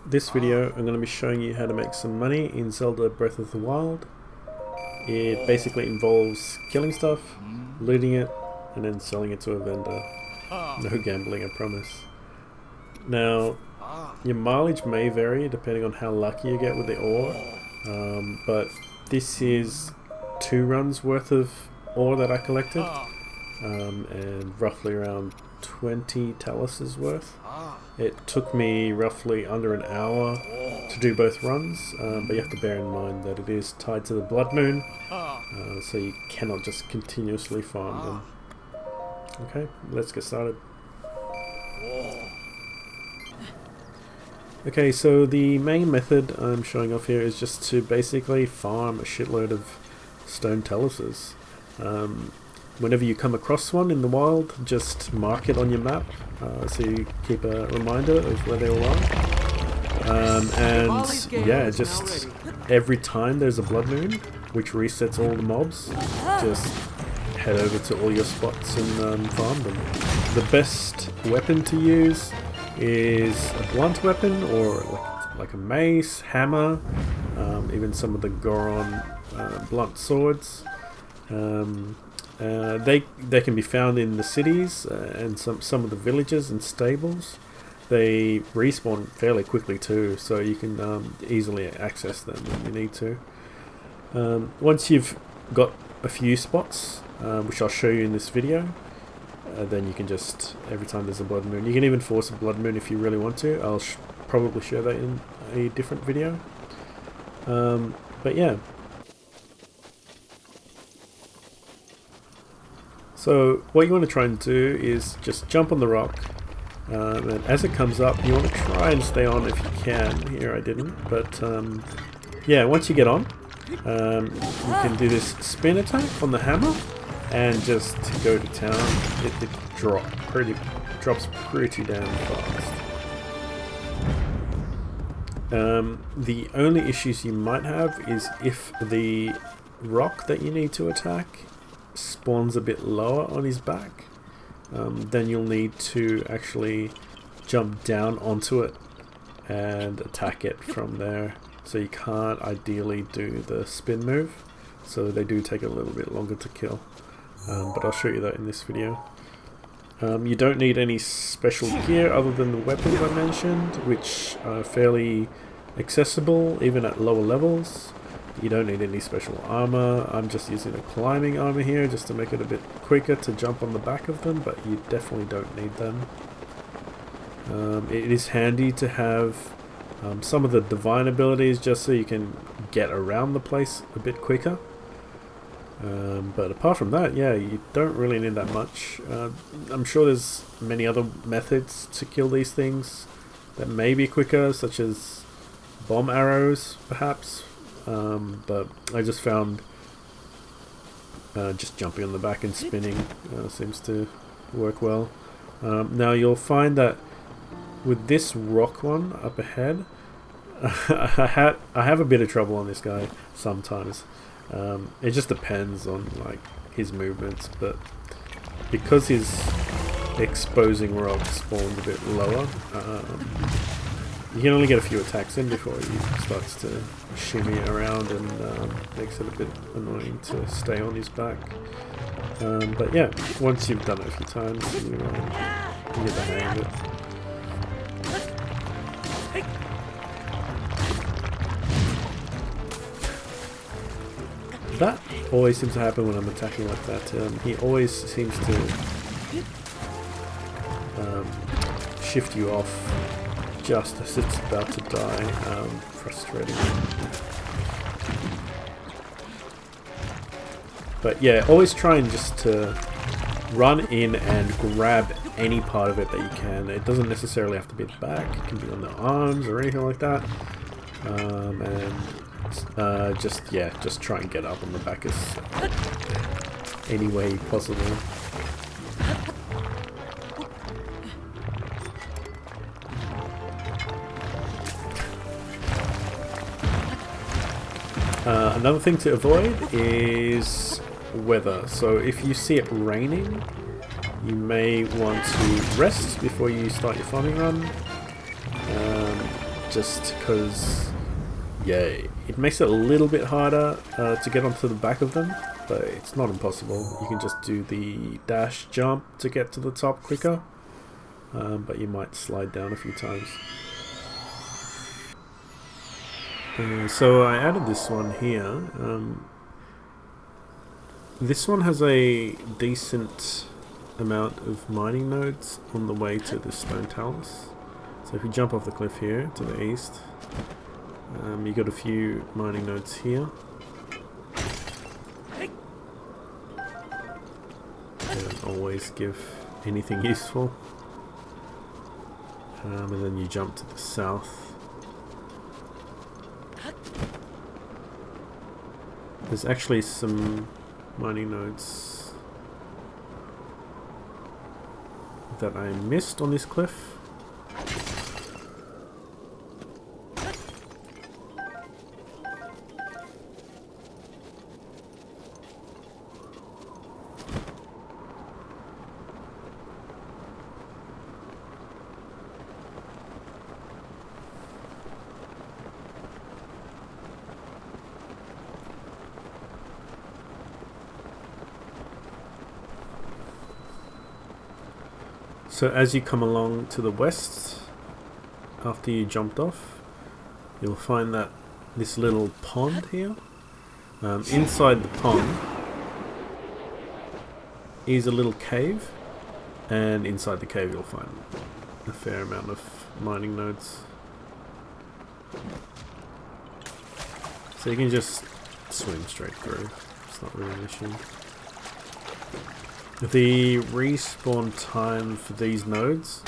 This video I'm going to be showing you how to make some money in Zelda Breath of the Wild. It basically involves killing stuff, looting it, and then selling it to a vendor. No gambling, I promise. Now, your mileage may vary depending on how lucky you get with the ore, but this is 2 runs worth of ore that I collected, and roughly around 20 taluses worth. It took me roughly under an hour to do both runs, but you have to bear in mind that it is tied to the blood moon, so you cannot just continuously farm them. Okay, let's get started. Okay, so the main method I'm showing off here is just to basically farm a shitload of stone taluses. Whenever you come across one in the wild, just mark it on your map so you keep a reminder of where they all are. And yeah, just every time there's a blood moon, which resets all the mobs, just head over to all your spots and farm them. The best weapon to use is a blunt weapon, or like a mace, hammer, even some of the Goron blunt swords. They can be found in the cities and some of the villages and stables. They respawn fairly quickly too, so you can easily access them when you need to. Once you've got a few spots, which I'll show you in this video, then you can just, every time there's a blood moon, you can even force a blood moon if you really want to. I'll probably share that in a different video. But yeah. So what you want to try and do is just jump on the rock, and as it comes up you want to try and stay on if you can. Here I didn't, but yeah, once you get on, you can do this spin attack on the hammer and just go to town. It drops pretty damn fast. The only issues you might have is if the rock that you need to attack spawns a bit lower on his back, then you'll need to actually jump down onto it and attack it from there. So you can't ideally do the spin move, so they do take a little bit longer to kill, but I'll show you that in this video. You don't need any special gear other than the weapons I mentioned, which are fairly accessible even at lower levels. You don't need any special armor. I'm just using a climbing armor here just to make it a bit quicker to jump on the back of them, but you definitely don't need them. It is handy to have some of the divine abilities just so you can get around the place a bit quicker. But apart from that, yeah, you don't really need that much. I'm sure there's many other methods to kill these things that may be quicker, such as bomb arrows perhaps. But I just found just jumping on the back and spinning seems to work well. Now you'll find that with this rock one up ahead, I have a bit of trouble on this guy sometimes. It just depends on like his movements, but because his exposing rock spawns a bit lower, you can only get a few attacks in before he starts to shimmy around and makes it a bit annoying to stay on his back. But yeah, once you've done it a few times, you get the hang of it. That always seems to happen when I'm attacking like that. He always seems to shift you off just as it's about to die. Frustrating. But yeah, always try and just to run in and grab any part of it that you can. It doesn't necessarily have to be the back, it can be on the arms or anything like that. Just try and get up on the back as any way possible. Another thing to avoid is weather. So if you see it raining, you may want to rest before you start your farming run. just because, yeah, it makes it a little bit harder to get onto the back of them, but it's not impossible. You can just do the dash jump to get to the top quicker, but you might slide down a few times. So I added this one here. This one has a decent amount of mining nodes on the way to the stone talus. So if you jump off the cliff here to the east, you got a few mining nodes here. They don't always give anything useful. And then you jump to the south. There's actually some mining nodes that I missed on this cliff. So as you come along to the west, after you jumped off, you'll find that this little pond here. Inside the pond is a little cave, and inside the cave you'll find a fair amount of mining nodes. So you can just swim straight through, it's not really an issue. The respawn time for these nodes,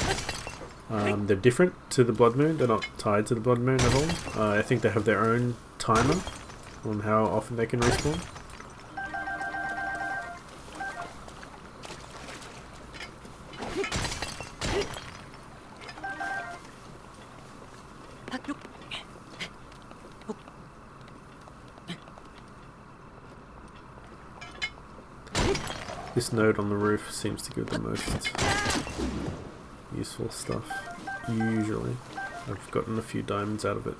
they're different to the Blood Moon. They're not tied to the Blood Moon at all. I think they have their own timer on how often they can respawn. This node on the roof seems to give the most useful stuff, usually. I've gotten a few diamonds out of it.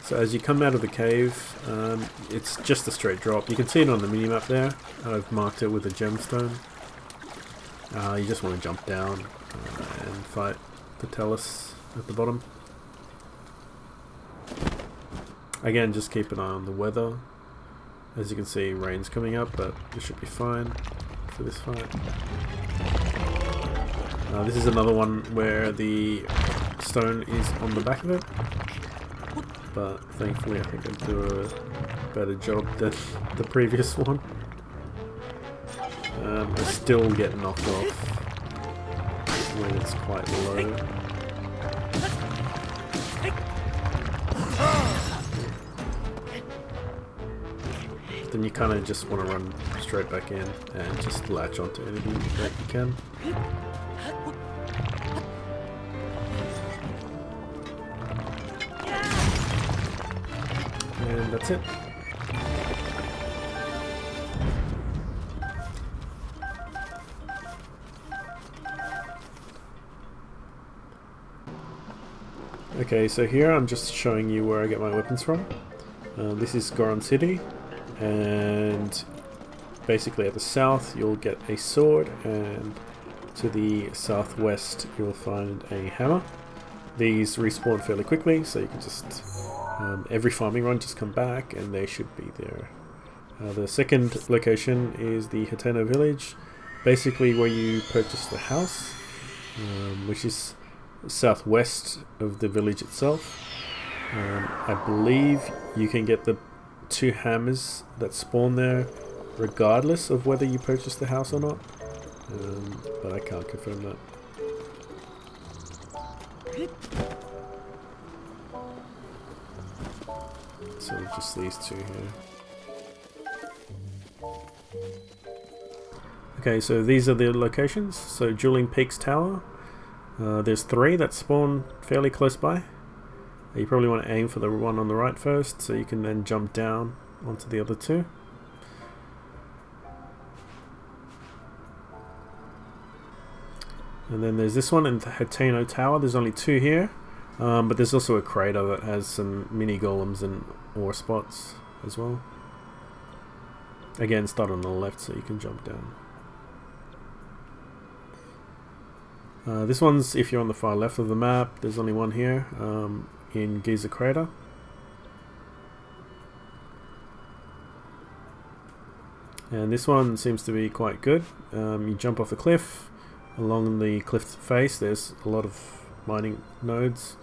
So as you come out of the cave, it's just a straight drop. You can see it on the minimap there. I've marked it with a gemstone. You just want to jump down and fight the talus at the bottom. Again, just keep an eye on the weather. As you can see, rain's coming up, but it should be fine for this fight. This is another one where the stone is on the back of it, but thankfully I think I do a better job than the previous one. I still get knocked off when it's quite low. Then you kind of just want to run straight back in and just latch onto anything that you can. And that's it. Okay, so here I'm just showing you where I get my weapons from. This is Goron City. And basically at the south you'll get a sword, and to the southwest you'll find a hammer. These respawn fairly quickly, so you can just every farming run just come back and they should be there. The second location is the Hateno village, basically where you purchase the house, which is southwest of the village itself. I believe you can get the 2 hammers that spawn there regardless of whether you purchase the house or not, but I can't confirm that. So just these 2 here. Okay, so these are the locations. So Dueling Peaks Tower, there's 3 that spawn fairly close by. You probably want to aim for the one on the right first, so you can then jump down onto the other 2. And then there's this one in the Hateno Tower. There's only 2 here. But there's also a crater that has some mini golems and ore spots as well. Again, start on the left so you can jump down. This one's if you're on the far left of the map. There's only one here in Giza Crater. And this one seems to be quite good. You jump off the cliff. Along the cliff face there's a lot of mining nodes.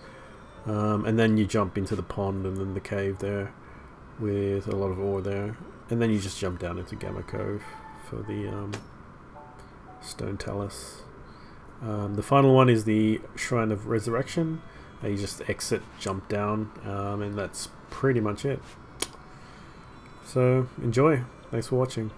And then you jump into the pond and then the cave there with a lot of ore there. And then you just jump down into Gamma Cove for the Stone Talus. The final one is the Shrine of Resurrection. You just exit, jump down, and that's pretty much it. So enjoy. Thanks for watching.